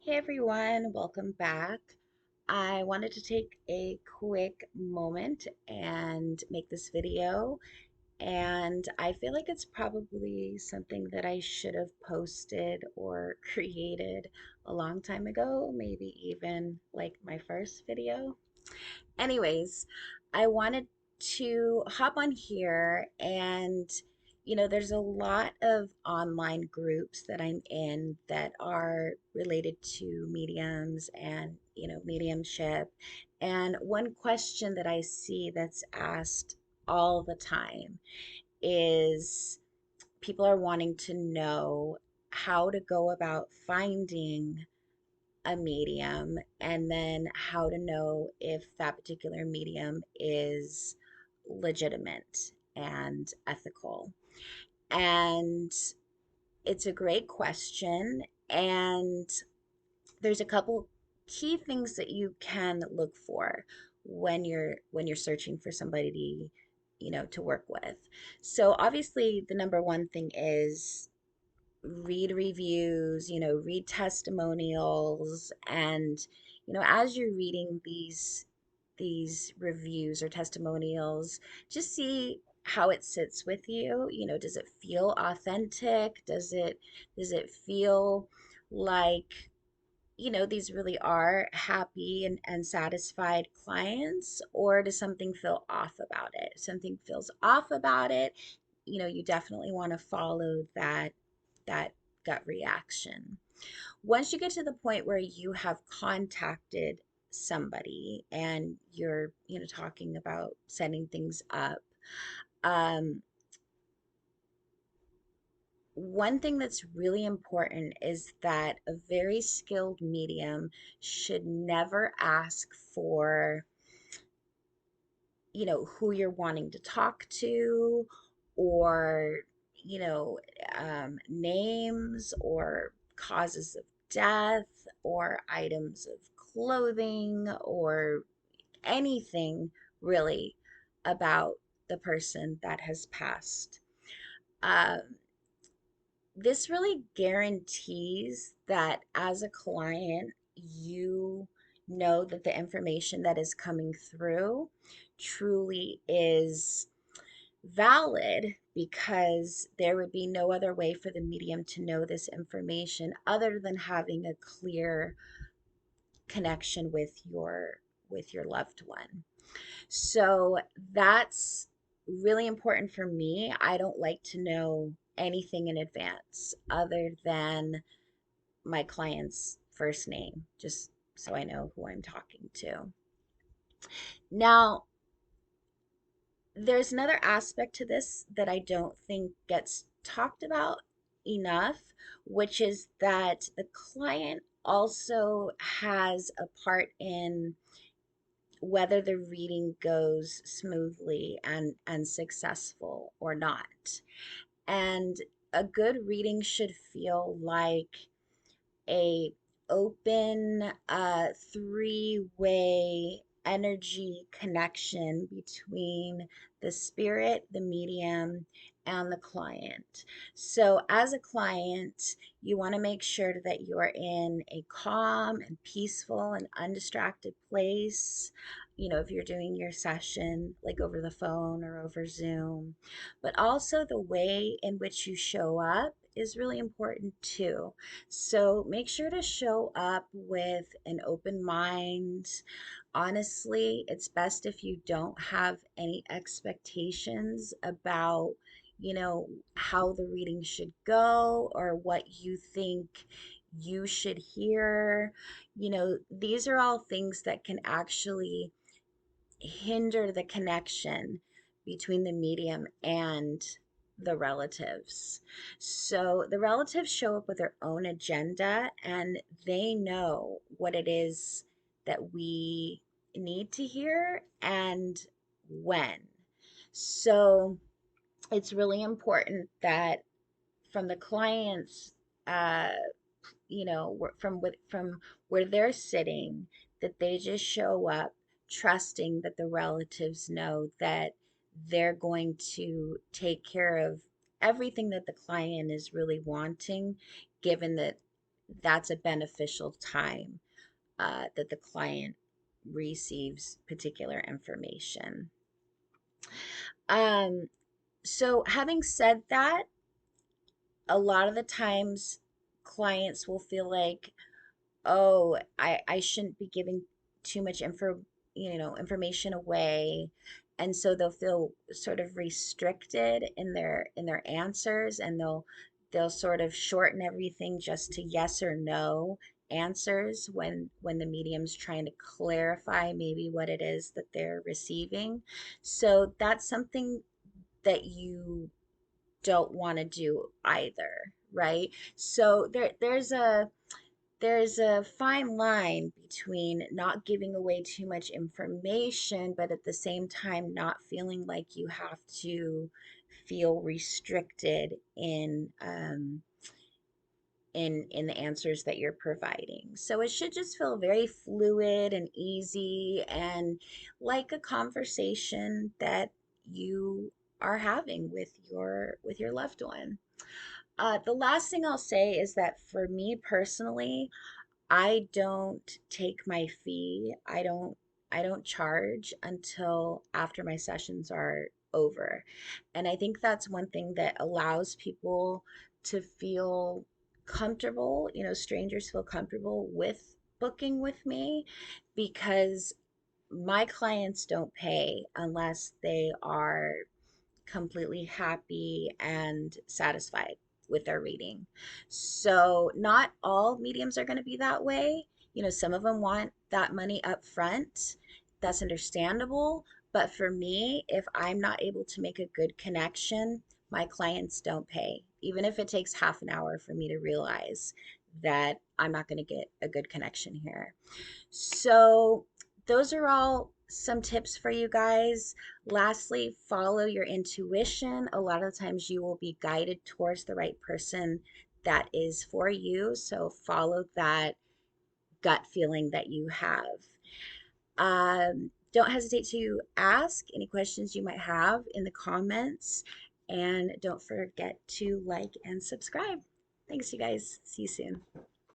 Hey everyone, welcome back. I wanted to take a quick moment and make this video, and I feel like it's probably something that I should have posted or created a long time ago, maybe even like my first video. Anyways, I wanted to hop on here and there's a lot of online groups that I'm in that are related to mediums and, mediumship. And one question that I see that's asked all the time is people are wanting to know how to go about finding a medium and then how to know if that particular medium is legitimate and ethical. And it's a great question. And there's a couple key things that you can look for when you're searching for somebody to work with. So obviously the number one thing is read reviews, read testimonials, and as you're reading these reviews or testimonials, just see how it sits with you. Does it feel authentic? Does it feel like these really are happy and satisfied clients, or does something feel off about it? If something feels off about it, you definitely want to follow that gut reaction. Once you get to the point where you have contacted somebody and you're, talking about setting things up, um, one thing that's really important is that a very skilled medium should never ask for, who you're wanting to talk to, or, you know, names or causes of death or items of clothing or anything really about the person that has passed. Um, this really guarantees that as a client, you know that the information that is coming through truly is valid, because there would be no other way for the medium to know this information other than having a clear connection with your loved one. So that's really important for me. I don't like to know anything in advance other than my client's first name, just so I know who I'm talking to. Now, there's another aspect to this that I don't think gets talked about enough, which is that the client also has a part in whether the reading goes smoothly and successful or not. And a good reading should feel like a open three-way energy connection between the spirit, the medium, and the client. So as a client, you want to make sure that you are in a calm and peaceful and undistracted place. If you're doing your session like over the phone or over Zoom, but also the way in which you show up is really important too. So make sure to show up with an open mind. Honestly, it's best if you don't have any expectations about, how the reading should go or what you think you should hear. These are all things that can actually hinder the connection between the medium and the relatives. So the relatives show up with their own agenda, and they know what it is that we need to hear and when. So it's really important that from the client's uh, from where they're sitting, that they just show up trusting that the relatives know that they're going to take care of everything that the client is really wanting, given that that's a beneficial time that the client receives particular information. Um, so having said that, a lot of the times clients will feel like, oh, I shouldn't be giving too much information away. And so they'll feel sort of restricted in their answers, and they'll sort of shorten everything just to yes or no answers when the medium's trying to clarify maybe what it is that they're receiving. So that's something that you don't want to do either, right? So there's a fine line between not giving away too much information, but at the same time not feeling like you have to feel restricted in the answers that you're providing. So it should just feel very fluid and easy and like a conversation that you are having with your loved one. The last thing I'll say is that for me personally, I don't take my fee. I don't charge until after my sessions are over. And I think that's one thing that allows people to feel comfortable, strangers feel comfortable with booking with me because my clients don't pay unless they are completely happy and satisfied with their reading. So, not all mediums are going to be that way. Some of them want that money up front. That's understandable. But for me, if I'm not able to make a good connection, my clients don't pay, even if it takes half an hour for me to realize that I'm not going to get a good connection here. So, those are all some tips for you guys. Lastly, follow your intuition. A lot of the times you will be guided towards the right person that is for you. So, follow that gut feeling that you have. Don't hesitate to ask any questions you might have in the comments. And don't forget to like and subscribe. Thanks, you guys. See you soon.